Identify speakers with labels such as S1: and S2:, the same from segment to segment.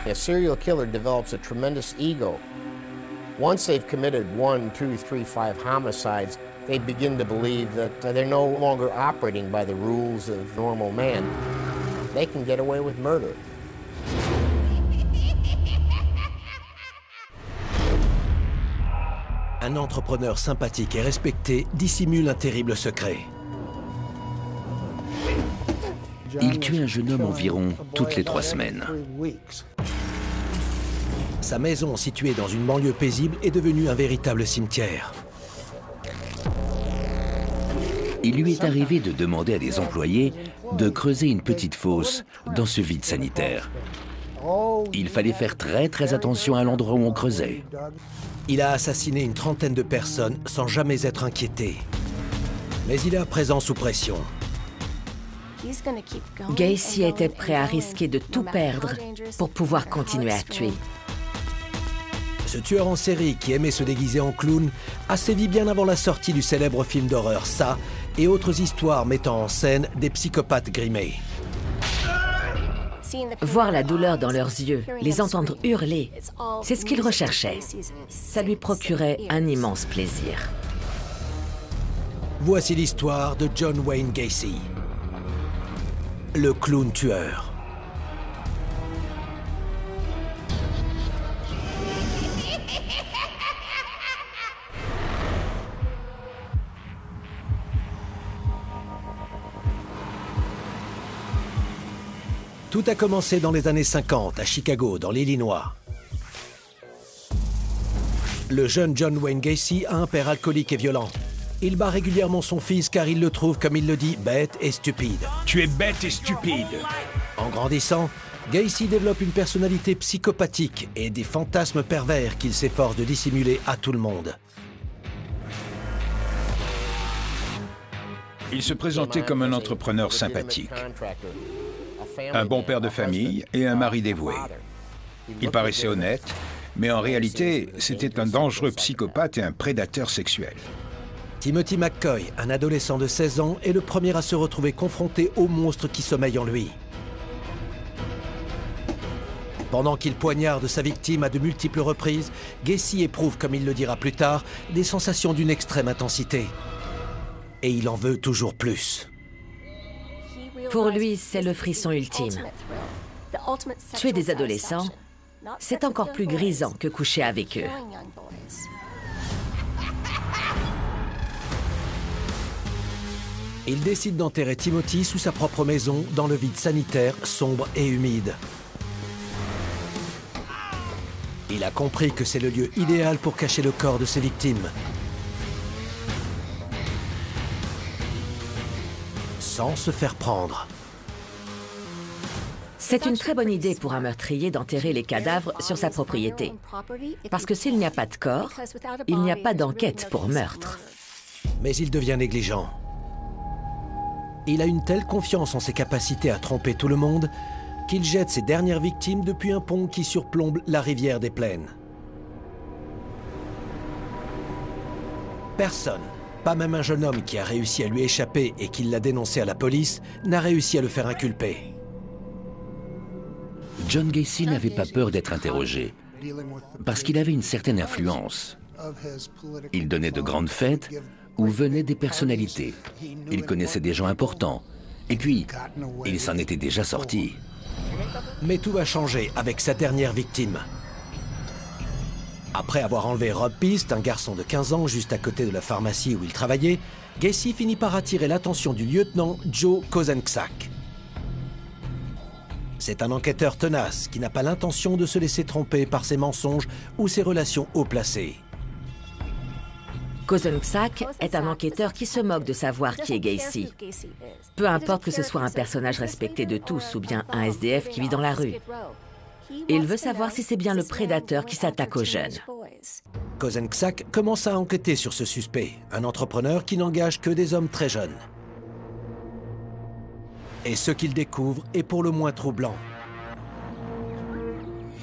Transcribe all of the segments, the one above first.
S1: A serial killer develops a tremendous ego. Once they've committed 1, 2, 3, 5 homicides, they begin to believe that they're no longer operating by the rules of normal man. They can get away with murder.
S2: Un entrepreneur sympathique et respecté dissimule un terrible secret.
S3: Il tue un jeune homme environ toutes les 3 semaines.
S2: Sa maison, située dans une banlieue paisible, est devenue un véritable cimetière.
S3: Il lui est arrivé de demander à des employés de creuser une petite fosse dans ce vide sanitaire. Il fallait faire très attention à l'endroit où on creusait.
S2: Il a assassiné une trentaine de personnes sans jamais être inquiété. Mais il est à présent sous pression.
S4: Gacy était prêt à risquer de tout perdre pour pouvoir continuer à tuer.
S2: Ce tueur en série qui aimait se déguiser en clown a sévi bien avant la sortie du célèbre film d'horreur Ça et autres histoires mettant en scène des psychopathes grimés.
S4: Voir la douleur dans leurs yeux, les entendre hurler, c'est ce qu'il recherchait. Ça lui procurait un immense plaisir.
S2: Voici l'histoire de John Wayne Gacy, le clown tueur. Tout a commencé dans les années 50 à Chicago, dans l'Illinois. Le jeune John Wayne Gacy a un père alcoolique et violent. Il bat régulièrement son fils car il le trouve, comme il le dit, bête et stupide.
S5: Tu es bête et stupide.
S2: En grandissant, Gacy développe une personnalité psychopathique et des fantasmes pervers qu'il s'efforce de dissimuler à tout le monde.
S5: Il se présentait comme un entrepreneur sympathique, un bon père de famille et un mari dévoué. Il paraissait honnête, mais en réalité, c'était un dangereux psychopathe et un prédateur sexuel.
S2: Timothy McCoy, un adolescent de 16 ans, est le premier à se retrouver confronté au monstre qui sommeille en lui. Pendant qu'il poignarde sa victime à de multiples reprises, Gacy éprouve, comme il le dira plus tard, des sensations d'une extrême intensité. Et il en veut toujours plus.
S4: Pour lui, c'est le frisson ultime. Tuer des adolescents, c'est encore plus grisant que coucher avec eux.
S2: Il décide d'enterrer Timothy sous sa propre maison, dans le vide sanitaire, sombre et humide. Il a compris que c'est le lieu idéal pour cacher le corps de ses victimes. Sans se faire prendre.
S4: C'est une très bonne idée pour un meurtrier d'enterrer les cadavres sur sa propriété. Parce que s'il n'y a pas de corps, il n'y a pas d'enquête pour meurtre.
S2: Mais il devient négligent. Il a une telle confiance en ses capacités à tromper tout le monde qu'il jette ses dernières victimes depuis un pont qui surplombe la rivière des Plaines. Personne, pas même un jeune homme qui a réussi à lui échapper et qui l'a dénoncé à la police, n'a réussi à le faire inculper.
S3: John Gacy n'avait pas peur d'être interrogé, parce qu'il avait une certaine influence. Il donnait de grandes fêtes où venaient des personnalités. Il connaissait des gens importants. Et puis, il s'en était déjà sorti.
S2: Mais tout va changer avec sa dernière victime. Après avoir enlevé Rob Pist, un garçon de 15 ans juste à côté de la pharmacie où il travaillait, Gacy finit par attirer l'attention du lieutenant Joe Kozenzak. C'est un enquêteur tenace qui n'a pas l'intention de se laisser tromper par ses mensonges ou ses relations haut placées.
S4: Kozenzak est un enquêteur qui se moque de savoir qui est Gacy. Peu importe que ce soit un personnage respecté de tous ou bien un SDF qui vit dans la rue. Il veut savoir si c'est bien le prédateur qui s'attaque aux jeunes.
S2: Kozenzak commence à enquêter sur ce suspect, un entrepreneur qui n'engage que des hommes très jeunes. Et ce qu'il découvre est pour le moins troublant.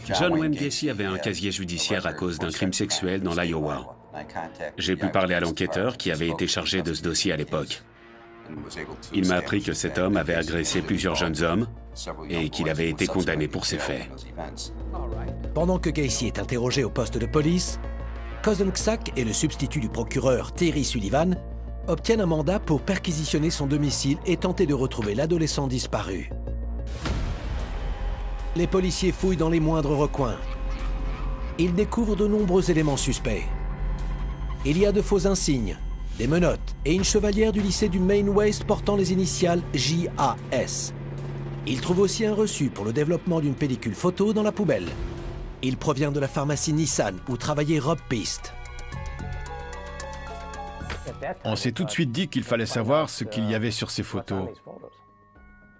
S6: John Wayne Gacy avait un casier judiciaire à cause d'un crime sexuel dans l'Iowa. J'ai pu parler à l'enquêteur qui avait été chargé de ce dossier à l'époque. Il m'a appris que cet homme avait agressé plusieurs jeunes hommes et qu'il avait été condamné pour ces faits.
S2: Pendant que Gacy est interrogé au poste de police, Kozenksak et le substitut du procureur Terry Sullivan obtiennent un mandat pour perquisitionner son domicile et tenter de retrouver l'adolescent disparu. Les policiers fouillent dans les moindres recoins. Ils découvrent de nombreux éléments suspects. Il y a de faux insignes, des menottes et une chevalière du lycée du Main West portant les initiales JAS. Ils trouvent aussi un reçu pour le développement d'une pellicule photo dans la poubelle. Il provient de la pharmacie Nissan où travaillait Rob Piste.
S7: On s'est tout de suite dit qu'il fallait savoir ce qu'il y avait sur ces photos.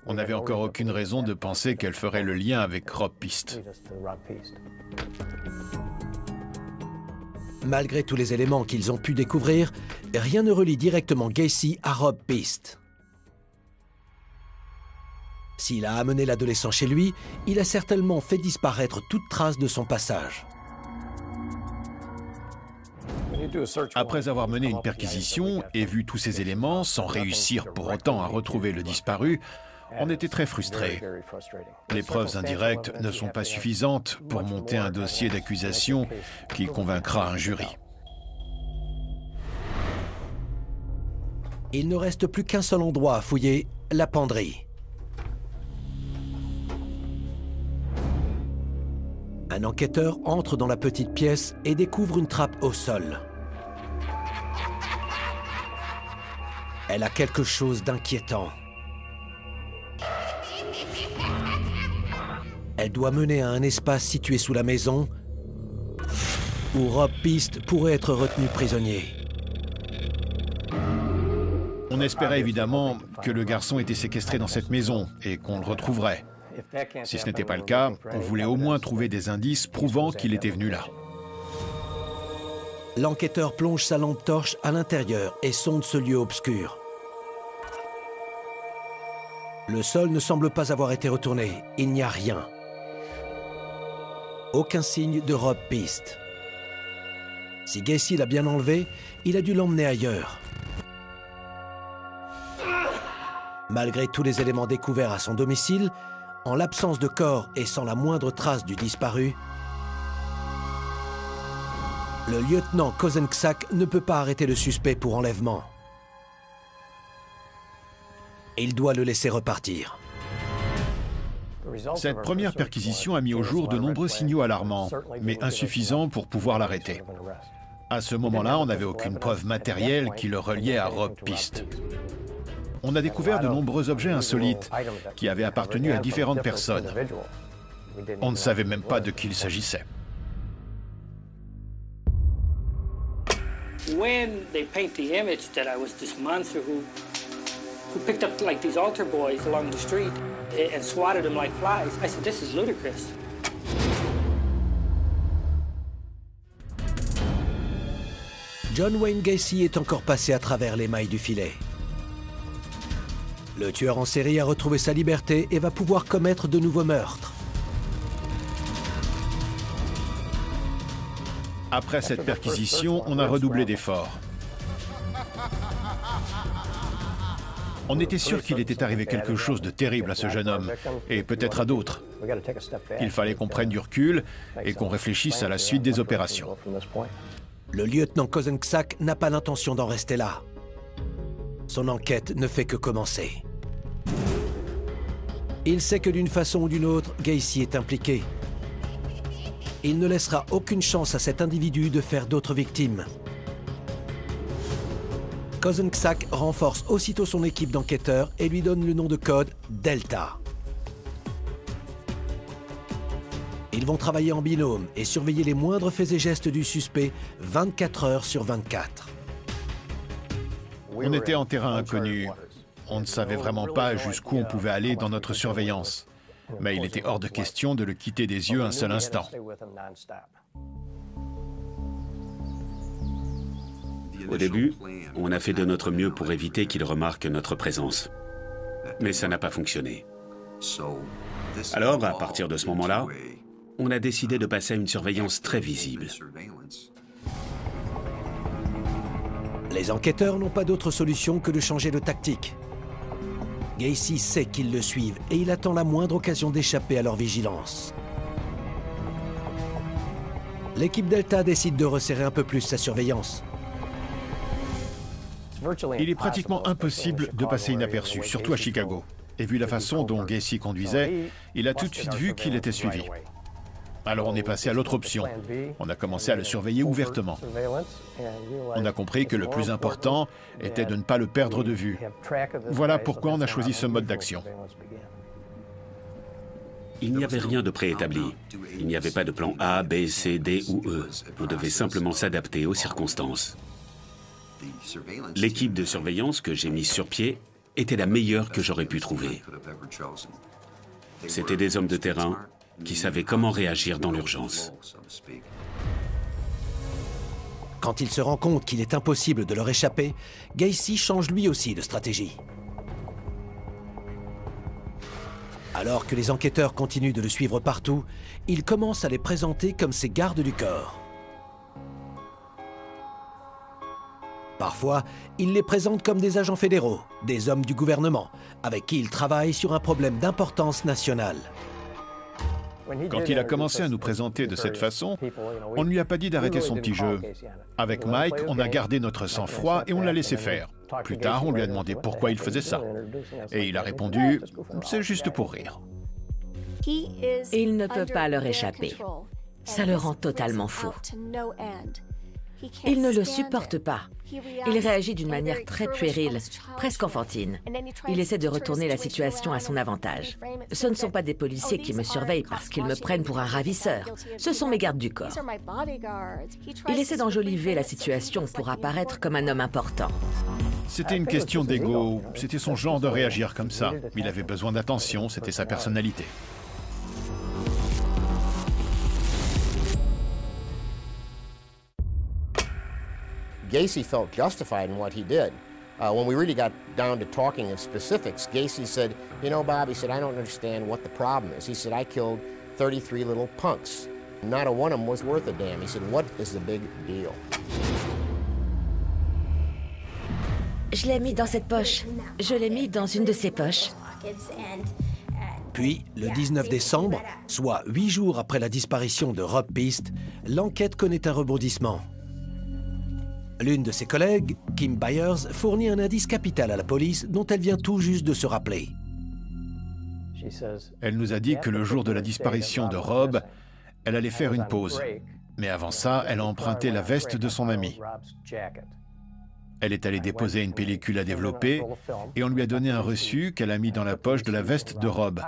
S7: On n'avait encore aucune raison de penser qu'elle ferait le lien avec Rob Piste.
S2: Malgré tous les éléments qu'ils ont pu découvrir, rien ne relie directement Gacy à Rob Piste. S'il a amené l'adolescent chez lui, il a certainement fait disparaître toute trace de son passage.
S7: Après avoir mené une perquisition et vu tous ces éléments sans réussir pour autant à retrouver le disparu, on était très frustrés. Les preuves indirectes ne sont pas suffisantes pour monter un dossier d'accusation qui convaincra un jury.
S2: Il ne reste plus qu'un seul endroit à fouiller, la penderie. Un enquêteur entre dans la petite pièce et découvre une trappe au sol. Elle a quelque chose d'inquiétant. Elle doit mener à un espace situé sous la maison où Rob Piste pourrait être retenu prisonnier.
S7: On espérait évidemment que le garçon était séquestré dans cette maison et qu'on le retrouverait. Si ce n'était pas le cas, on voulait au moins trouver des indices prouvant qu'il était venu là.
S2: L'enquêteur plonge sa lampe torche à l'intérieur et sonde ce lieu obscur. Le sol ne semble pas avoir été retourné. Il n'y a rien. Aucun signe de Rob Piste. Si Gacy l'a bien enlevé, il a dû l'emmener ailleurs. Malgré tous les éléments découverts à son domicile, en l'absence de corps et sans la moindre trace du disparu, le lieutenant Kozenksak ne peut pas arrêter le suspect pour enlèvement. Il doit le laisser repartir.
S7: Cette première perquisition a mis au jour de nombreux signaux alarmants, mais insuffisants pour pouvoir l'arrêter. À ce moment-là, on n'avait aucune preuve matérielle qui le reliait à Rob Piste. On a découvert de nombreux objets insolites qui avaient appartenu à différentes personnes. On ne savait même pas de qui il s'agissait.
S8: When they paint the image that I was this monster who picked up like these altar boys along the street and swatted them like flies, I said, this is ludicrous.
S2: John Wayne Gacy est encore passé à travers les mailles du filet. Le tueur en série a retrouvé sa liberté et va pouvoir commettre de nouveaux meurtres.
S7: Après cette perquisition, on a redoublé d'efforts. On était sûr qu'il était arrivé quelque chose de terrible à ce jeune homme, et peut-être à d'autres. Il fallait qu'on prenne du recul et qu'on réfléchisse à la suite des opérations.
S2: Le lieutenant Kozenksak n'a pas l'intention d'en rester là. Son enquête ne fait que commencer. Il sait que d'une façon ou d'une autre, Gacy est impliqué. Il ne laissera aucune chance à cet individu de faire d'autres victimes. Kozenksak renforce aussitôt son équipe d'enquêteurs et lui donne le nom de code Delta. Ils vont travailler en binôme et surveiller les moindres faits et gestes du suspect 24 heures sur 24.
S7: On était en terrain inconnu. On ne savait vraiment pas jusqu'où on pouvait aller dans notre surveillance. Mais il était hors de question de le quitter des yeux un seul instant.
S6: Au début, on a fait de notre mieux pour éviter qu'il remarque notre présence. Mais ça n'a pas fonctionné. Alors, à partir de ce moment-là, on a décidé de passer à une surveillance très visible.
S2: Les enquêteurs n'ont pas d'autre solution que de changer de tactique. Gacy sait qu'ils le suivent et il attend la moindre occasion d'échapper à leur vigilance. L'équipe Delta décide de resserrer un peu plus sa surveillance.
S7: Il est pratiquement impossible de passer inaperçu, surtout à Chicago. Et vu la façon dont Gacy conduisait, il a tout de suite vu qu'il était suivi. Alors on est passé à l'autre option. On a commencé à le surveiller ouvertement. On a compris que le plus important était de ne pas le perdre de vue. Voilà pourquoi on a choisi ce mode d'action.
S6: Il n'y avait rien de préétabli. Il n'y avait pas de plan A, B, C, D ou E. On devait simplement s'adapter aux circonstances. L'équipe de surveillance que j'ai mise sur pied était la meilleure que j'aurais pu trouver. C'était des hommes de terrain qui savaient comment réagir dans l'urgence.
S2: Quand il se rend compte qu'il est impossible de leur échapper, Gacy change lui aussi de stratégie. Alors que les enquêteurs continuent de le suivre partout, il commence à les présenter comme ses gardes du corps. Parfois, il les présente comme des agents fédéraux, des hommes du gouvernement, avec qui il travaille sur un problème d'importance nationale.
S7: Quand il a commencé à nous présenter de cette façon, on ne lui a pas dit d'arrêter son petit jeu. Avec Mike, on a gardé notre sang-froid et on l'a laissé faire. Plus tard, on lui a demandé pourquoi il faisait ça. Et il a répondu « c'est juste pour rire ».
S4: Il ne peut pas leur échapper. Ça le rend totalement fou. Il ne le supporte pas. Il réagit d'une manière très puérile, presque enfantine. Il essaie de retourner la situation à son avantage. Ce ne sont pas des policiers qui me surveillent parce qu'ils me prennent pour un ravisseur. Ce sont mes gardes du corps. Il essaie d'enjoliver la situation pour apparaître comme un homme important.
S7: C'était une question d'ego, c'était son genre de réagir comme ça. Il avait besoin d'attention, c'était sa personnalité.
S1: Gacy felt justified in what he did. When we really got down to talking of specifics, Gacy said, you know, Bob, he said, I don't understand what the problem is. He said, I killed 33 little punks. Not a one of them was worth a damn. He said, what is the big deal?
S4: Je l'ai mis dans cette poche. Je l'ai mis dans une de ces poches.
S2: Puis, le 19 décembre, soit 8 jours après la disparition de Rob Pist, l'enquête connaît un rebondissement. L'une de ses collègues, Kim Byers, fournit un indice capital à la police dont elle vient tout juste de se rappeler.
S7: Elle nous a dit que le jour de la disparition de Rob, elle allait faire une pause. Mais avant ça, elle a emprunté la veste de son ami. Elle est allée déposer une pellicule à développer et on lui a donné un reçu qu'elle a mis dans la poche de la veste de Rob.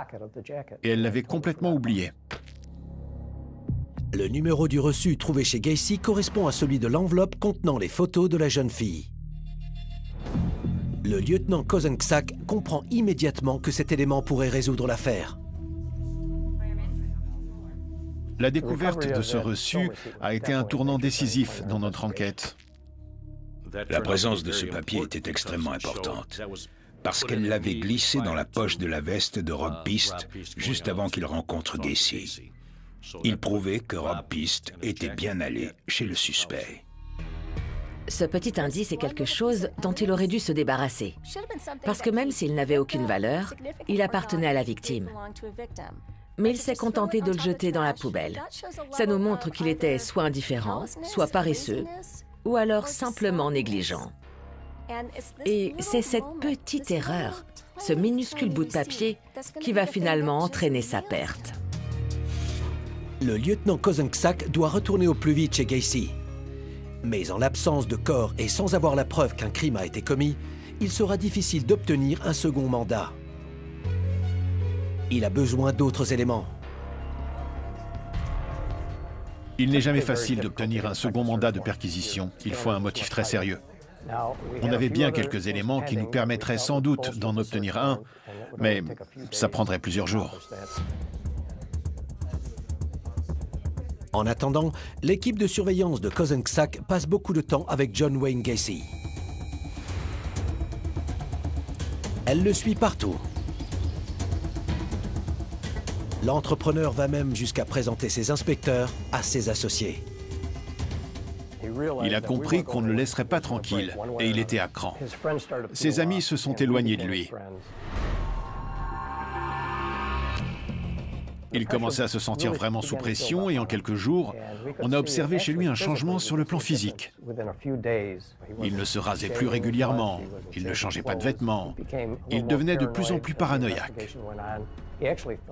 S7: Et elle l'avait complètement oublié.
S2: Le numéro du reçu trouvé chez Gacy correspond à celui de l'enveloppe contenant les photos de la jeune fille. Le lieutenant Kozenksak comprend immédiatement que cet élément pourrait résoudre l'affaire.
S7: La découverte de ce reçu a été un tournant décisif dans notre enquête.
S5: La présence de ce papier était extrêmement importante, parce qu'elle l'avait glissé dans la poche de la veste de Rob Pist juste avant qu'il rencontre Gacy. Il prouvait que Rob Pist était bien allé chez le suspect.
S4: Ce petit indice est quelque chose dont il aurait dû se débarrasser. Parce que même s'il n'avait aucune valeur, il appartenait à la victime. Mais il s'est contenté de le jeter dans la poubelle. Ça nous montre qu'il était soit indifférent, soit paresseux, ou alors simplement négligent. Et c'est cette petite erreur, ce minuscule bout de papier, qui va finalement entraîner sa perte.
S2: Le lieutenant Kozenksak doit retourner au plus vite chez Gacy. Mais en l'absence de corps et sans avoir la preuve qu'un crime a été commis, il sera difficile d'obtenir un second mandat. Il a besoin d'autres éléments.
S7: Il n'est jamais facile d'obtenir un second mandat de perquisition. Il faut un motif très sérieux. On avait bien quelques éléments qui nous permettraient sans doute d'en obtenir un, mais ça prendrait plusieurs jours.
S2: En attendant, l'équipe de surveillance de Kozenksak passe beaucoup de temps avec John Wayne Gacy. Elle le suit partout. L'entrepreneur va même jusqu'à présenter ses inspecteurs à ses associés.
S7: Il a compris qu'on ne le laisserait pas tranquille et il était à cran. Ses amis se sont éloignés de lui. Il commençait à se sentir vraiment sous pression et en quelques jours, on a observé chez lui un changement sur le plan physique. Il ne se rasait plus régulièrement, il ne changeait pas de vêtements, il devenait de plus en plus paranoïaque.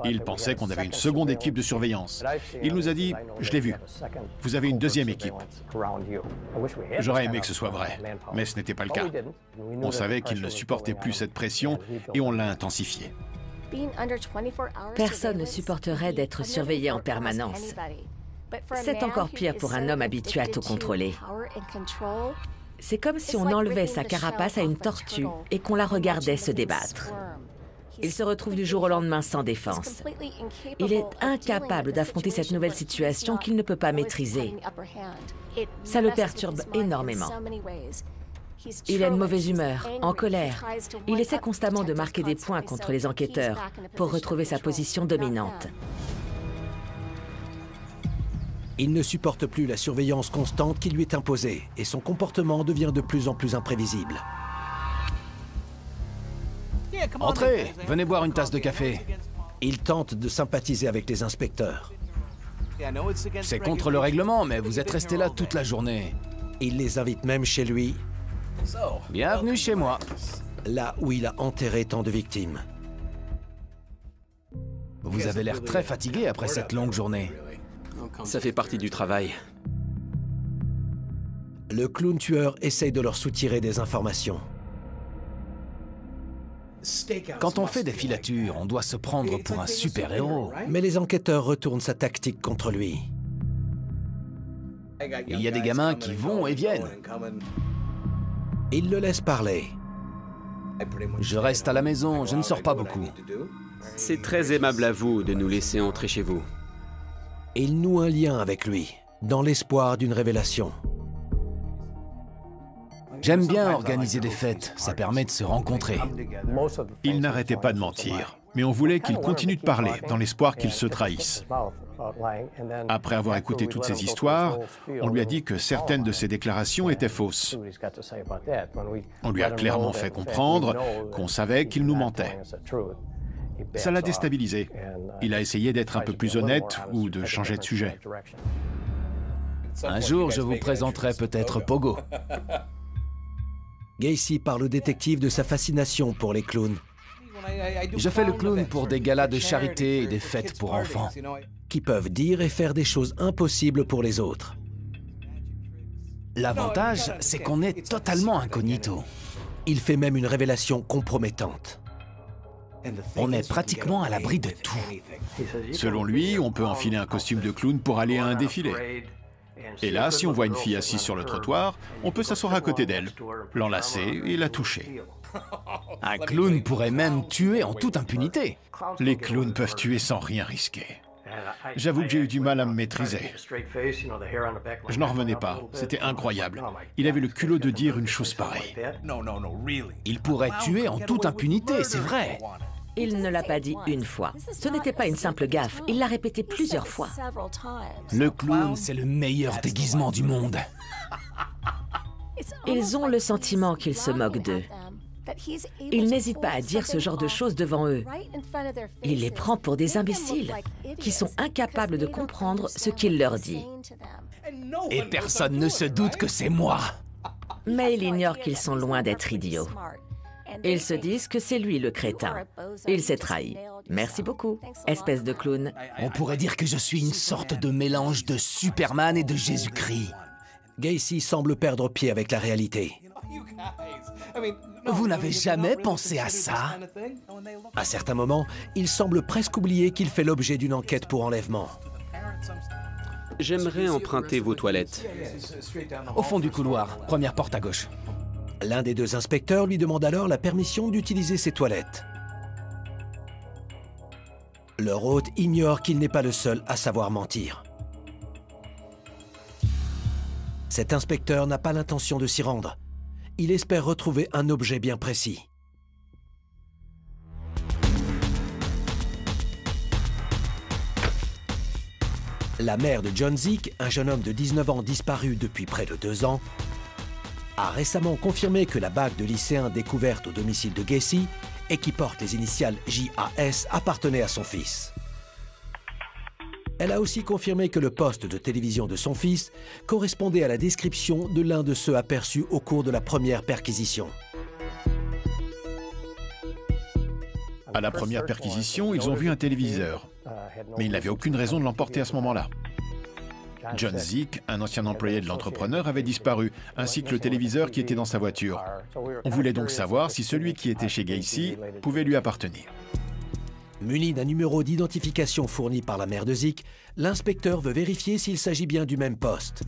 S7: Il pensait qu'on avait une seconde équipe de surveillance. Il nous a dit « Je l'ai vu, vous avez une deuxième équipe ». J'aurais aimé que ce soit vrai, mais ce n'était pas le cas. On savait qu'il ne supportait plus cette pression et on l'a intensifiée.
S4: Personne ne supporterait d'être surveillé en permanence. C'est encore pire pour un homme habitué à tout contrôler. C'est comme si on enlevait sa carapace à une tortue et qu'on la regardait se débattre. Il se retrouve du jour au lendemain sans défense. Il est incapable d'affronter cette nouvelle situation qu'il ne peut pas maîtriser. Ça le perturbe énormément. Il a une mauvaise humeur, en colère. Il essaie constamment de marquer des points contre les enquêteurs pour retrouver sa position dominante.
S2: Il ne supporte plus la surveillance constante qui lui est imposée et son comportement devient de plus en plus imprévisible.
S9: Entrez, venez boire une tasse de café.
S2: Il tente de sympathiser avec les inspecteurs.
S9: C'est contre le règlement, mais vous êtes restés là toute la journée.
S2: Il les invite même chez lui,
S9: Bienvenue chez moi.
S2: là où il a enterré tant de victimes.
S9: Vous avez l'air très fatigué après cette longue journée.
S10: Ça fait partie du travail.
S2: Le clown tueur essaye de leur soutirer des informations.
S9: Quand on fait des filatures, on doit se prendre pour un super-héros.
S2: Mais les enquêteurs retournent sa tactique contre lui.
S9: Il y a des gamins qui vont et viennent.
S2: Il le laisse parler.
S9: Je reste à la maison, je ne sors pas beaucoup.
S10: C'est très aimable à vous de nous laisser entrer chez vous.
S2: Il noue un lien avec lui, dans l'espoir d'une révélation.
S9: J'aime bien organiser des fêtes, ça permet de se rencontrer.
S7: Il n'arrêtait pas de mentir, mais on voulait qu'il continue de parler, dans l'espoir qu'il se trahisse. Après avoir écouté toutes ces histoires, on lui a dit que certaines de ses déclarations étaient fausses. On lui a clairement fait comprendre qu'on savait qu'il nous mentait. Ça l'a déstabilisé. Il a essayé d'être un peu plus honnête ou de changer de sujet.
S9: Un jour, je vous présenterai peut-être Pogo.
S2: Gacy parle au détective de sa fascination pour les clowns,
S9: Je fais le clown pour des galas de charité et des fêtes pour enfants.
S2: qui peuvent dire et faire des choses impossibles pour les autres.
S9: L'avantage, c'est qu'on est totalement incognito.
S2: Il fait même une révélation compromettante.
S9: On est pratiquement à l'abri de tout.
S7: Selon lui, on peut enfiler un costume de clown pour aller à un défilé. Et là, si on voit une fille assise sur le trottoir, on peut s'asseoir à côté d'elle, l'enlacer et la toucher.
S9: Un clown pourrait même tuer en toute impunité.
S7: Les clowns peuvent tuer sans rien risquer. J'avoue que j'ai eu du mal à me maîtriser. Je n'en revenais pas, c'était incroyable. Il avait le culot de dire une chose pareille.
S9: Il pourrait tuer en toute impunité, c'est vrai.
S4: Il ne l'a pas dit une fois. Ce n'était pas une simple gaffe, il l'a répété plusieurs fois.
S9: Le clown, c'est le meilleur déguisement du monde.
S4: Ils ont le sentiment qu'il se moque d'eux. Il n'hésite pas à dire ce genre de choses devant eux. Il les prend pour des imbéciles qui sont incapables de comprendre ce qu'il leur dit.
S9: Et personne ne se doute que c'est moi.
S4: Mais il ignore qu'ils sont loin d'être idiots. Ils se disent que c'est lui le crétin. Il s'est trahi. Merci beaucoup, espèce de clown.
S9: On pourrait dire que je suis une sorte de mélange de Superman et de Jésus-Christ.
S2: Gacy semble perdre pied avec la réalité.
S9: Vous n'avez jamais pensé à ça?
S2: À certains moments, il semble presque oublier qu'il fait l'objet d'une enquête pour enlèvement.
S10: J'aimerais emprunter vos toilettes.
S9: Au fond du couloir, première porte à gauche.
S2: L'un des deux inspecteurs lui demande alors la permission d'utiliser ses toilettes. Leur hôte ignore qu'il n'est pas le seul à savoir mentir. Cet inspecteur n'a pas l'intention de s'y rendre. Il espère retrouver un objet bien précis. La mère de John Zeke, un jeune homme de 19 ans disparu depuis près de 2 ans, a récemment confirmé que la bague de lycéen découverte au domicile de Gacy et qui porte les initiales JAS appartenait à son fils. Elle a aussi confirmé que le poste de télévision de son fils correspondait à la description de l'un de ceux aperçus au cours de la première perquisition.
S7: À la première perquisition, ils ont vu un téléviseur, mais ils n'avaient aucune raison de l'emporter à ce moment-là. John Zeke, un ancien employé de l'entrepreneur, avait disparu, ainsi que le téléviseur qui était dans sa voiture. On voulait donc savoir si celui qui était chez Gacy pouvait lui appartenir.
S2: Muni d'un numéro d'identification fourni par la mère de Zeke, l'inspecteur veut vérifier s'il s'agit bien du même poste.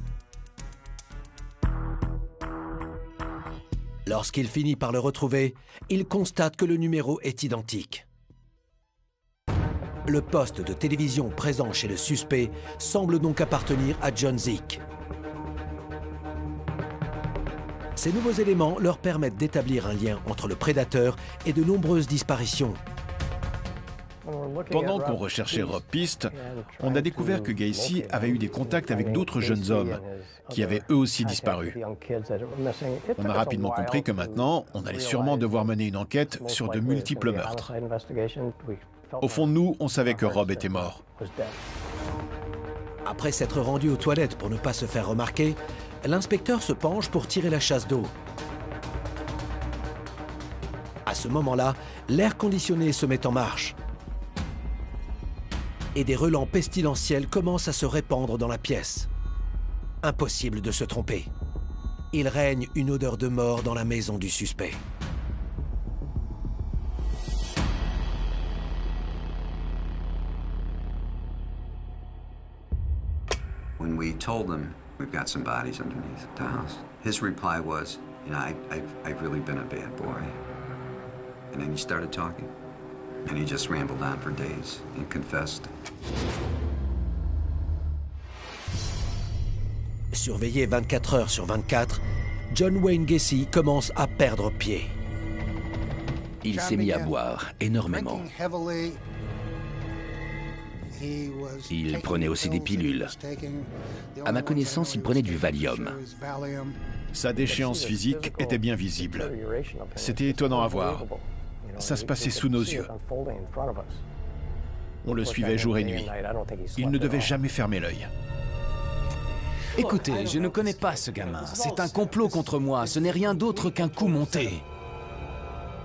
S2: Lorsqu'il finit par le retrouver, il constate que le numéro est identique. Le poste de télévision présent chez le suspect semble donc appartenir à John Zeke. Ces nouveaux éléments leur permettent d'établir un lien entre le prédateur et de nombreuses disparitions.
S7: Pendant qu'on recherchait Rob Pist, on a découvert que Gacy avait eu des contacts avec d'autres jeunes hommes qui avaient eux aussi disparu. On a rapidement compris que maintenant, on allait sûrement devoir mener une enquête sur de multiples meurtres. Au fond de nous, on savait que Rob était mort.
S2: Après s'être rendu aux toilettes pour ne pas se faire remarquer, l'inspecteur se penche pour tirer la chasse d'eau. À ce moment-là, l'air conditionné se met en marche. Et des relents pestilentiels commencent à se répandre dans la pièce. Impossible de se tromper. Il règne une odeur de mort dans la maison du suspect.
S11: When we told him we've got some bodies underneath the house, his reply was, you know, I've really been a bad boy. And then he started talking. And he just rambled on for days and confessed.
S2: Surveillé 24 heures sur 24, John Wayne Gacy commence à perdre pied.
S3: Il s'est mis à boire énormément. Il prenait aussi des pilules. À ma connaissance, il prenait du Valium.
S7: Sa déchéance physique était bien visible. C'était étonnant à voir. Ça se passait sous nos yeux. On le suivait jour et nuit. Il ne devait jamais fermer l'œil.
S9: Écoutez, je ne connais pas ce gamin. C'est un complot contre moi. Ce n'est rien d'autre qu'un coup monté.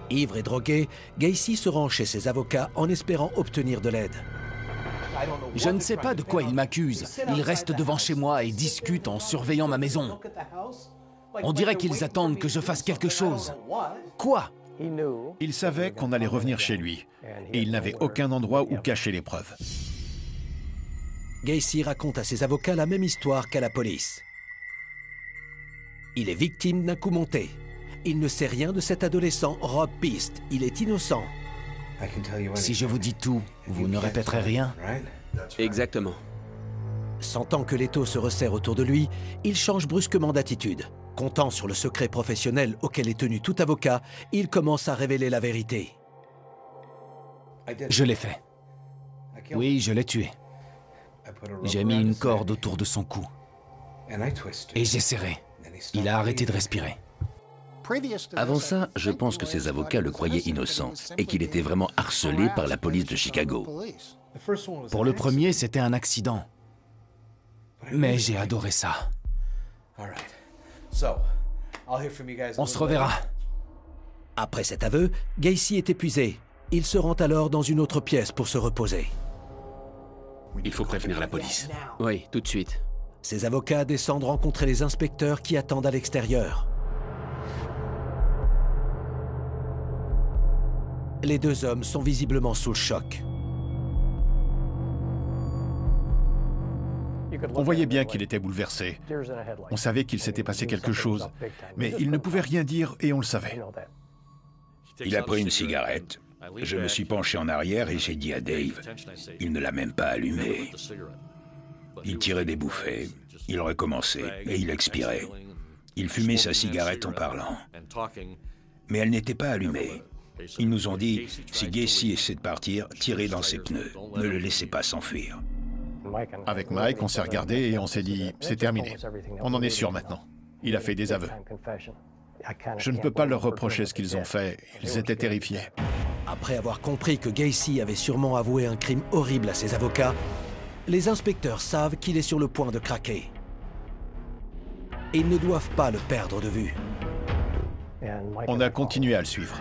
S2: Ivre et drogué, Gacy se rend chez ses avocats en espérant obtenir de l'aide.
S9: Je ne sais pas de quoi il m'accuse. Il reste devant chez moi et discute en surveillant ma maison. On dirait qu'ils attendent que je fasse quelque chose. Quoi ?
S7: Il savait qu'on allait revenir chez lui, et il n'avait aucun endroit où cacher les preuves.
S2: Gacy raconte à ses avocats la même histoire qu'à la police. Il est victime d'un coup monté. Il ne sait rien de cet adolescent Rob Pist. Il est innocent.
S9: Si je vous dis tout, vous ne répéterez rien?
S10: Exactement.
S2: Sentant que l'étau se resserre autour de lui, il change brusquement d'attitude. Comptant sur le secret professionnel auquel est tenu tout avocat, il commence à révéler la vérité.
S9: Je l'ai fait. Oui, je l'ai tué. J'ai mis une corde autour de son cou. Et j'ai serré. Il a arrêté de respirer.
S3: Avant ça, je pense que ses avocats le croyaient innocent et qu'il était vraiment harcelé par la police de Chicago.
S9: Pour le premier, c'était un accident. Mais j'ai adoré ça. On se reverra.
S2: Après cet aveu, Gacy est épuisé. Il se rend alors dans une autre pièce pour se reposer.
S6: Il faut prévenir la police.
S10: Oui, tout de suite.
S2: Ses avocats descendent rencontrer les inspecteurs qui attendent à l'extérieur. Les deux hommes sont visiblement sous le choc.
S7: On voyait bien qu'il était bouleversé. On savait qu'il s'était passé quelque chose, mais il ne pouvait rien dire et on le savait.
S5: Il a pris une cigarette. Je me suis penché en arrière et j'ai dit à Dave, il ne l'a même pas allumée. Il tirait des bouffées, il recommençait et il expirait. Il fumait sa cigarette en parlant. Mais elle n'était pas allumée. Ils nous ont dit, si Gacy essaie de partir, tirez dans ses pneus. Ne le laissez pas s'enfuir.
S7: Avec Mike, on s'est regardé et on s'est dit, c'est terminé. On en est sûr maintenant. Il a fait des aveux. Je ne peux pas leur reprocher ce qu'ils ont fait. Ils étaient terrifiés.
S2: Après avoir compris que Gacy avait sûrement avoué un crime horrible à ses avocats, les inspecteurs savent qu'il est sur le point de craquer. Et ils ne doivent pas le perdre de vue.
S7: On a continué à le suivre.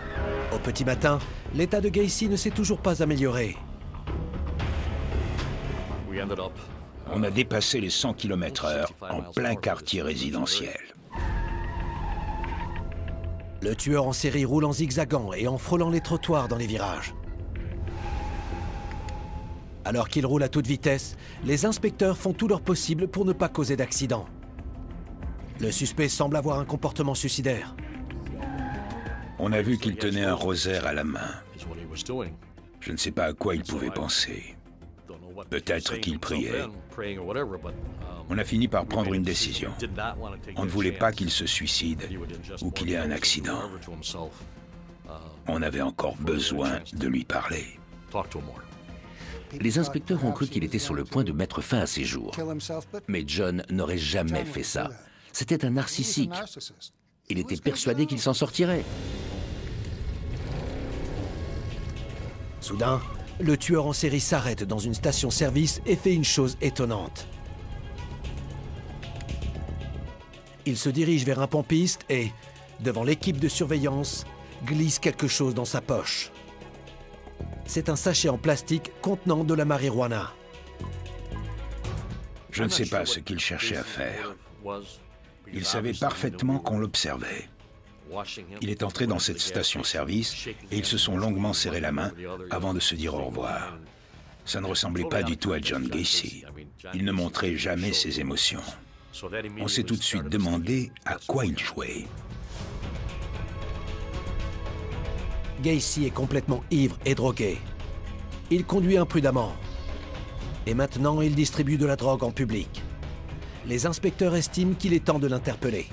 S2: Au petit matin, l'état de Gacy ne s'est toujours pas amélioré.
S5: On a dépassé les 100 km/h en plein quartier résidentiel.
S2: Le tueur en série roule en zigzagant et en frôlant les trottoirs dans les virages. Alors qu'il roule à toute vitesse, les inspecteurs font tout leur possible pour ne pas causer d'accident. Le suspect semble avoir un comportement suicidaire.
S5: On a vu qu'il tenait un rosaire à la main. Je ne sais pas à quoi il pouvait penser. Peut-être qu'il priait. On a fini par prendre une décision. On ne voulait pas qu'il se suicide ou qu'il ait un accident. On avait encore besoin de lui parler.
S3: Les inspecteurs ont cru qu'il était sur le point de mettre fin à ses jours. Mais John n'aurait jamais fait ça. C'était un narcissique. Il était persuadé qu'il s'en sortirait.
S2: Soudain, le tueur en série s'arrête dans une station-service et fait une chose étonnante. Il se dirige vers un pompiste et, devant l'équipe de surveillance, glisse quelque chose dans sa poche. C'est un sachet en plastique contenant de la marijuana.
S5: Je ne sais pas ce qu'il cherchait à faire. Il savait parfaitement qu'on l'observait. Il est entré dans cette station-service et ils se sont longuement serré la main avant de se dire au revoir. Ça ne ressemblait pas du tout à John Gacy. Il ne montrait jamais ses émotions. On s'est tout de suite demandé à quoi il jouait.
S2: Gacy est complètement ivre et drogué. Il conduit imprudemment. Et maintenant, il distribue de la drogue en public. Les inspecteurs estiment qu'il est temps de l'interpeller.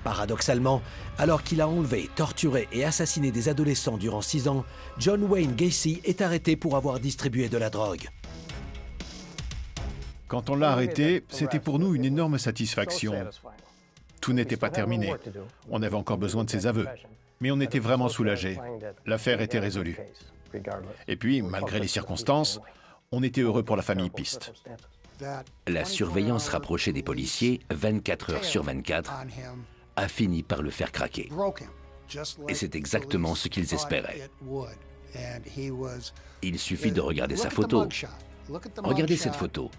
S2: Paradoxalement, alors qu'il a enlevé, torturé et assassiné des adolescents durant 6 ans, John Wayne Gacy est arrêté pour avoir distribué de la drogue.
S7: Quand on l'a arrêté, c'était pour nous une énorme satisfaction. Tout n'était pas terminé. On avait encore besoin de ses aveux. Mais on était vraiment soulagés. L'affaire était résolue. Et puis, malgré les circonstances, on était heureux pour la famille Pist.
S3: La surveillance rapprochée des policiers, 24 heures sur 24, a fini par le faire craquer. Et c'est exactement ce qu'ils espéraient. Il suffit de regarder sa photo. Regardez cette photo,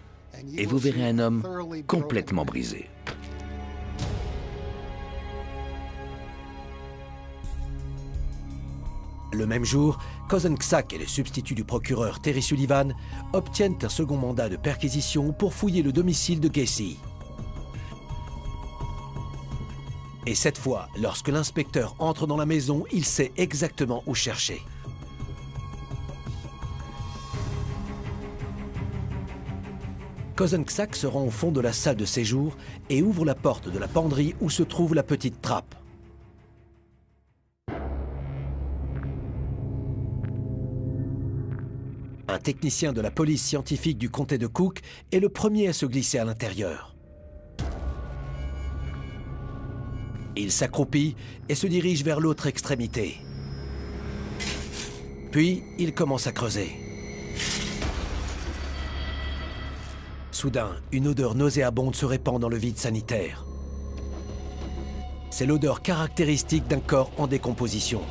S3: et vous verrez un homme complètement brisé.
S2: Le même jour, Kozenksak et le substitut du procureur Terry Sullivan obtiennent un second mandat de perquisition pour fouiller le domicile de Gacy. Et cette fois, lorsque l'inspecteur entre dans la maison, il sait exactement où chercher. Kozenksak se rend au fond de la salle de séjour et ouvre la porte de la penderie où se trouve la petite trappe. Un technicien de la police scientifique du comté de Cook est le premier à se glisser à l'intérieur. Il s'accroupit et se dirige vers l'autre extrémité. Puis, il commence à creuser. Soudain, une odeur nauséabonde se répand dans le vide sanitaire. C'est l'odeur caractéristique d'un corps en décomposition.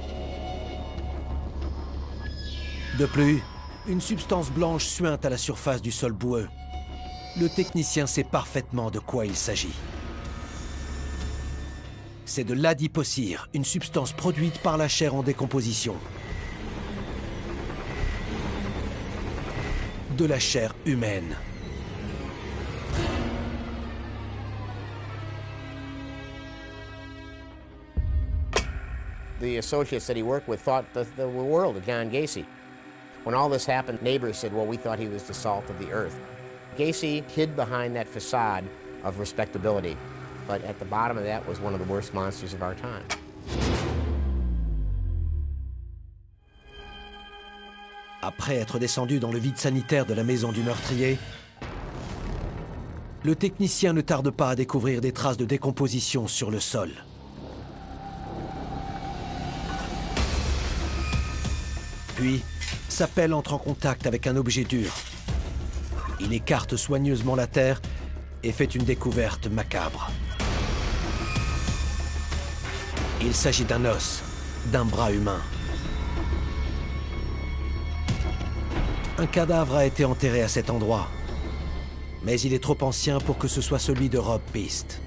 S2: De plus, une substance blanche suinte à la surface du sol boueux. Le technicien sait parfaitement de quoi il s'agit. C'est de l'adipocire, une substance produite par la chair en décomposition. De la chair humaine.
S1: The associates that he worked with thought the world of John Gacy. When all this happened, neighbors said, well, we thought he was the salt of the earth. Gacy hid behind that facade of respectability, but at the bottom of that was one of the worst monsters of our time.
S2: Après être descendu dans le vide sanitaire de la maison du meurtrier, le technicien ne tarde pas à découvrir des traces de décomposition sur le sol. Puis, sa pelle entre en contact avec un objet dur. Il écarte soigneusement la terre et fait une découverte macabre. Il s'agit d'un os, d'un bras humain. Un cadavre a été enterré à cet endroit, mais il est trop ancien pour que ce soit celui de Rob Pist.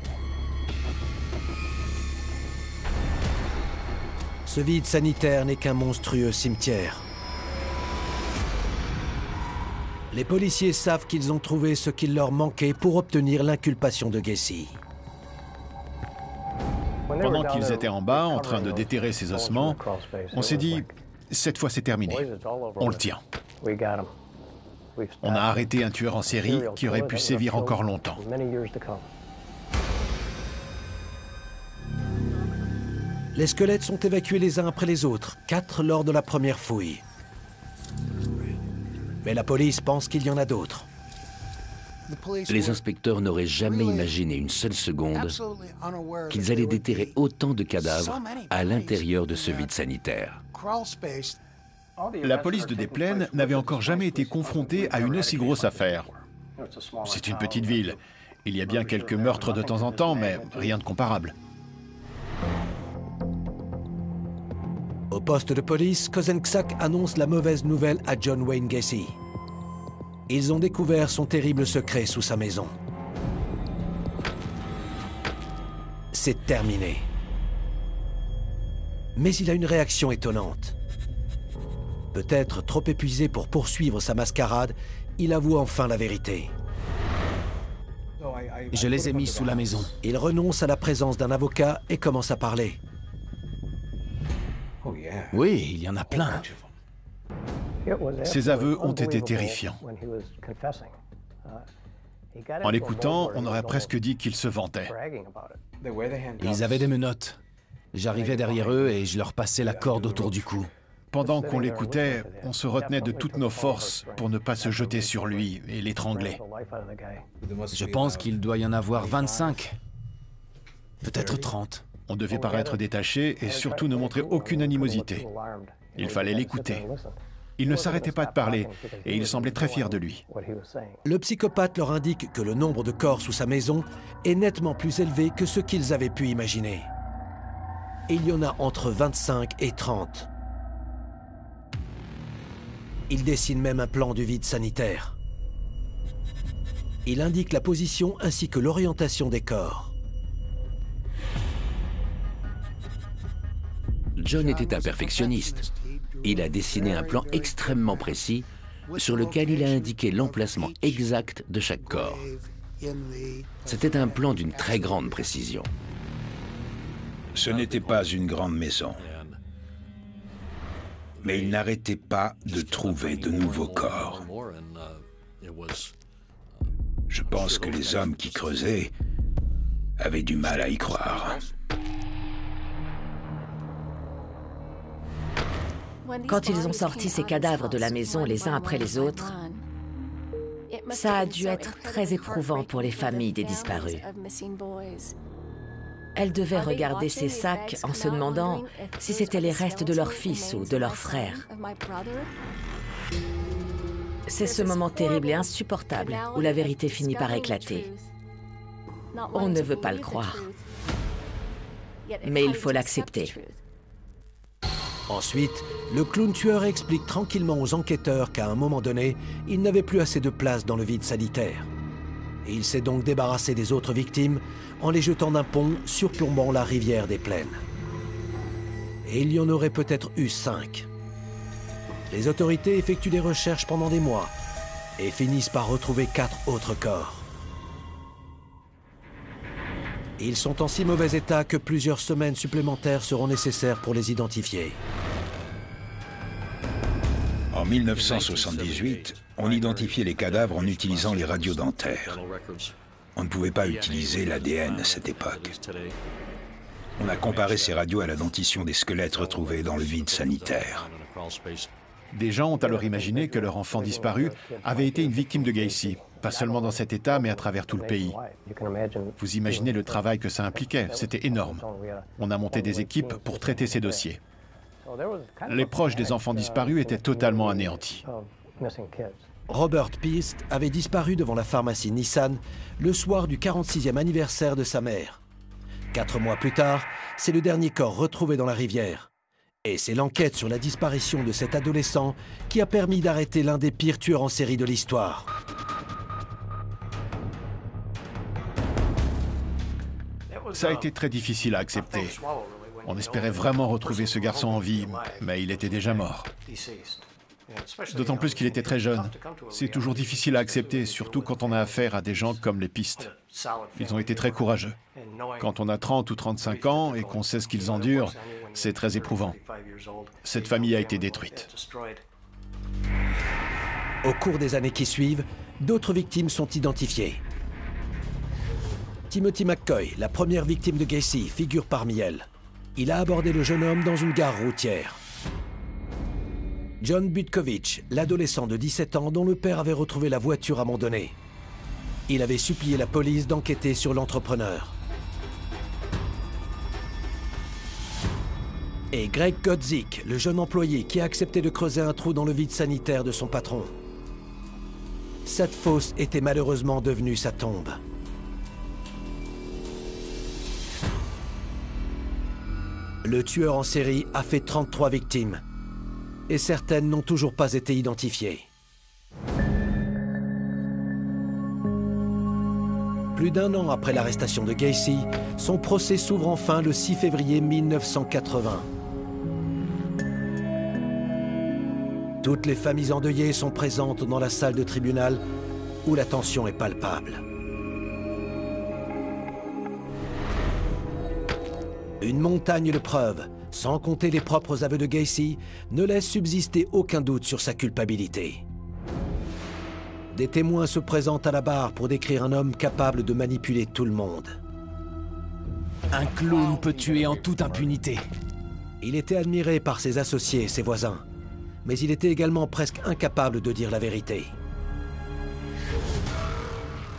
S2: Ce vide sanitaire n'est qu'un monstrueux cimetière. Les policiers savent qu'ils ont trouvé ce qu'il leur manquait pour obtenir l'inculpation de Gacy.
S7: Pendant qu'ils étaient en bas, en train de déterrer ses ossements, on s'est dit, cette fois c'est terminé, on le tient. On a arrêté un tueur en série qui aurait pu sévir encore longtemps.
S2: Les squelettes sont évacués les uns après les autres, 4 lors de la première fouille. Mais la police pense qu'il y en a d'autres.
S3: Les inspecteurs n'auraient jamais imaginé une seule seconde qu'ils allaient déterrer autant de cadavres à l'intérieur de ce vide sanitaire.
S7: La police de Des Plaines n'avait encore jamais été confrontée à une aussi grosse affaire. C'est une petite ville. Il y a bien quelques meurtres de temps en temps, mais rien de comparable.
S2: Au poste de police, Kozenksak annonce la mauvaise nouvelle à John Wayne Gacy. Ils ont découvert son terrible secret sous sa maison. C'est terminé. Mais il a une réaction étonnante. Peut-être trop épuisé pour poursuivre sa mascarade, il avoue enfin la vérité.
S9: Je les ai mis sous la maison.
S2: Il renonce à la présence d'un avocat et commence à parler.
S9: Oui, il y en a plein.
S7: Ses aveux ont été terrifiants. En l'écoutant, on aurait presque dit qu'il se vantait.
S9: Ils avaient des menottes. J'arrivais derrière eux et je leur passais la corde autour du cou.
S7: Pendant qu'on l'écoutait, on se retenait de toutes nos forces pour ne pas se jeter sur lui et l'étrangler.
S9: Je pense qu'il doit y en avoir 25. Peut-être 30.
S7: On devait paraître détaché et surtout ne montrer aucune animosité. Il fallait l'écouter. Il ne s'arrêtait pas de parler et il semblait très fier de lui.
S2: Le psychopathe leur indique que le nombre de corps sous sa maison est nettement plus élevé que ce qu'ils avaient pu imaginer. Il y en a entre 25 et 30. Il dessine même un plan du vide sanitaire. Il indique la position ainsi que l'orientation des corps.
S3: John était un perfectionniste. Il a dessiné un plan extrêmement précis sur lequel il a indiqué l'emplacement exact de chaque corps. C'était un plan d'une très grande précision.
S5: Ce n'était pas une grande maison. Mais il n'arrêtait pas de trouver de nouveaux corps. Je pense que les hommes qui creusaient avaient du mal à y croire.
S4: Quand ils ont sorti ces cadavres de la maison les uns après les autres, ça a dû être très éprouvant pour les familles des disparus. Elles devaient regarder ces sacs en se demandant si c'étaient les restes de leur fils ou de leur frère. C'est ce moment terrible et insupportable où la vérité finit par éclater. On ne veut pas le croire, mais il faut l'accepter.
S2: Ensuite, le clown tueur explique tranquillement aux enquêteurs qu'à un moment donné, il n'avait plus assez de place dans le vide sanitaire. Et il s'est donc débarrassé des autres victimes en les jetant d'un pont surplombant la rivière des Plaines. Et il y en aurait peut-être eu 5. Les autorités effectuent des recherches pendant des mois et finissent par retrouver 4 autres corps. Ils sont en si mauvais état que plusieurs semaines supplémentaires seront nécessaires pour les identifier.
S5: En 1978, on identifiait les cadavres en utilisant les radios dentaires. On ne pouvait pas utiliser l'ADN à cette époque. On a comparé ces radios à la dentition des squelettes retrouvés dans le vide sanitaire.
S7: Des gens ont alors imaginé que leur enfant disparu avait été une victime de Gacy, pas seulement dans cet État, mais à travers tout le pays. Vous imaginez le travail que ça impliquait, c'était énorme. On a monté des équipes pour traiter ces dossiers. Les proches des enfants disparus étaient totalement anéantis.
S2: Robert Pist avait disparu devant la pharmacie Nissan le soir du 46e anniversaire de sa mère. 4 mois plus tard, c'est le dernier corps retrouvé dans la rivière. Et c'est l'enquête sur la disparition de cet adolescent qui a permis d'arrêter l'un des pires tueurs en série de l'histoire.
S7: Ça a été très difficile à accepter. On espérait vraiment retrouver ce garçon en vie, mais il était déjà mort. D'autant plus qu'il était très jeune. C'est toujours difficile à accepter, surtout quand on a affaire à des gens comme les Pist. Ils ont été très courageux. Quand on a 30 ou 35 ans et qu'on sait ce qu'ils endurent, c'est très éprouvant. Cette famille a été détruite.
S2: Au cours des années qui suivent, d'autres victimes sont identifiées. Timothy McCoy, la première victime de Gacy, figure parmi elles. Il a abordé le jeune homme dans une gare routière. John Butkovich, l'adolescent de 17 ans dont le père avait retrouvé la voiture abandonnée. Il avait supplié la police d'enquêter sur l'entrepreneur. Et Greg Godzik, le jeune employé qui a accepté de creuser un trou dans le vide sanitaire de son patron. Cette fosse était malheureusement devenue sa tombe. Le tueur en série a fait 33 victimes. Et certaines n'ont toujours pas été identifiées. Plus d'1 an après l'arrestation de Gacy, son procès s'ouvre enfin le 6 février 1980. Toutes les familles endeuillées sont présentes dans la salle de tribunal où la tension est palpable. Une montagne de preuves, sans compter les propres aveux de Gacy, ne laisse subsister aucun doute sur sa culpabilité. Des témoins se présentent à la barre pour décrire un homme capable de manipuler tout le monde.
S9: Un clown peut tuer en toute impunité.
S2: Il était admiré par ses associés et ses voisins, mais il était également presque incapable de dire la vérité.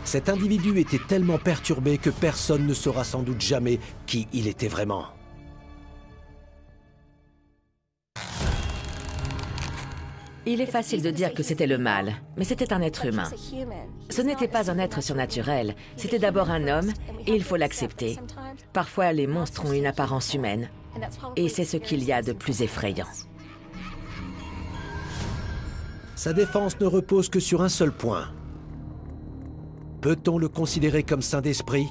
S2: Cet individu était tellement perturbé que personne ne saura sans doute jamais qui il était vraiment.
S4: Il est facile de dire que c'était le mal, mais c'était un être humain. Ce n'était pas un être surnaturel, c'était d'abord un homme, et il faut l'accepter. Parfois, les monstres ont une apparence humaine, et c'est ce qu'il y a de plus effrayant.
S2: Sa défense ne repose que sur un seul point. Peut-on le considérer comme saint d'esprit ?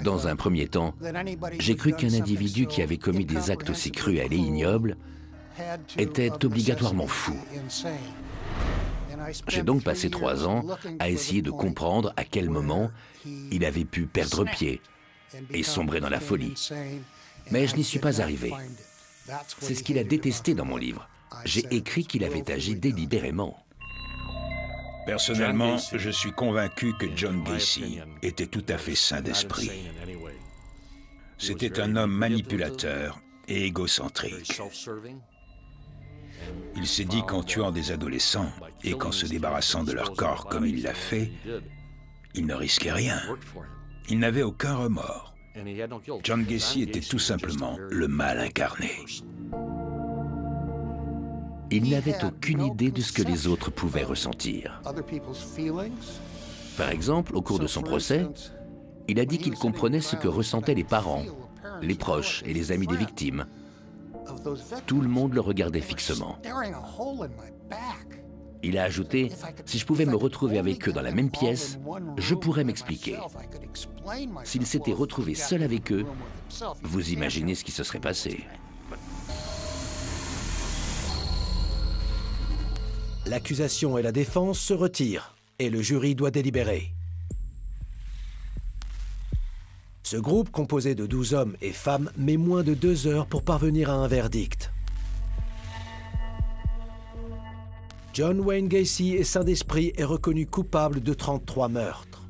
S3: Dans un premier temps, j'ai cru qu'un individu qui avait commis des actes aussi cruels et ignobles était obligatoirement fou. J'ai donc passé 3 ans à essayer de comprendre à quel moment il avait pu perdre pied et sombrer dans la folie. Mais je n'y suis pas arrivé. C'est ce qu'il a détesté dans mon livre. J'ai écrit qu'il avait agi délibérément.
S5: Personnellement, je suis convaincu que John Gacy était tout à fait sain d'esprit. C'était un homme manipulateur et égocentrique. Il s'est dit qu'en tuant des adolescents et qu'en se débarrassant de leur corps comme il l'a fait, il ne risquait rien. Il n'avait aucun remords. John Gacy était tout simplement le mal incarné.
S3: Il n'avait aucune idée de ce que les autres pouvaient ressentir. Par exemple, au cours de son procès, il a dit qu'il comprenait ce que ressentaient les parents, les proches et les amis des victimes. Tout le monde le regardait fixement. Il a ajouté, si je pouvais me retrouver avec eux dans la même pièce, je pourrais m'expliquer. S'il s'était retrouvé seul avec eux, vous imaginez ce qui se serait passé.
S2: L'accusation et la défense se retirent et le jury doit délibérer. Ce groupe, composé de 12 hommes et femmes, met moins de 2 heures pour parvenir à un verdict. John Wayne Gacy est saint d'esprit et reconnu coupable de 33 meurtres.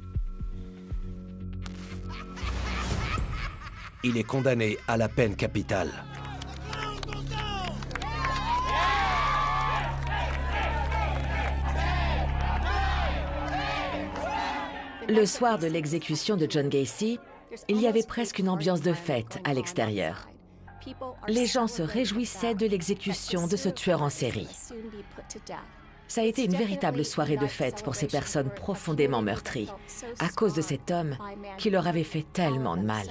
S2: Il est condamné à la peine capitale.
S4: Le soir de l'exécution de John Gacy, il y avait presque une ambiance de fête à l'extérieur. Les gens se réjouissaient de l'exécution de ce tueur en série. Ça a été une véritable soirée de fête pour ces personnes profondément meurtries, à cause de cet homme qui leur avait fait tellement de mal.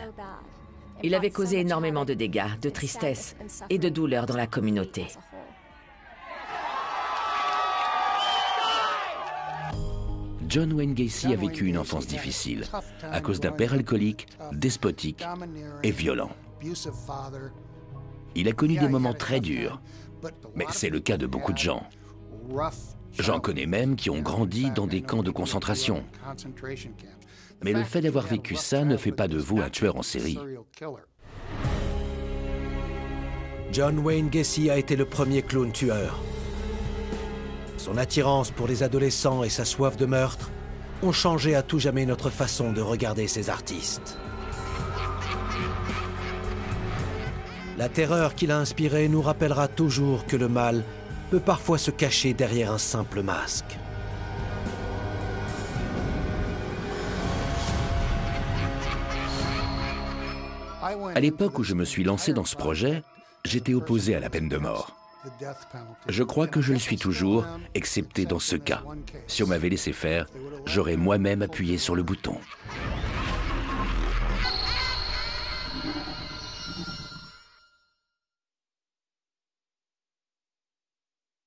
S4: Il avait causé énormément de dégâts, de tristesse et de douleur dans la communauté.
S3: John Wayne Gacy a vécu une enfance difficile à cause d'un père alcoolique, despotique et violent. Il a connu des moments très durs, mais c'est le cas de beaucoup de gens. J'en connais même qui ont grandi dans des camps de concentration. Mais le fait d'avoir vécu ça ne fait pas de vous un tueur en série.
S2: John Wayne Gacy a été le premier clown tueur. Son attirance pour les adolescents et sa soif de meurtre ont changé à tout jamais notre façon de regarder ces artistes. La terreur qu'il a inspirée nous rappellera toujours que le mal peut parfois se cacher derrière un simple masque.
S3: À l'époque où je me suis lancé dans ce projet, j'étais opposé à la peine de mort. Je crois que je le suis toujours, excepté dans ce cas. Si on m'avait laissé faire, j'aurais moi-même appuyé sur le bouton.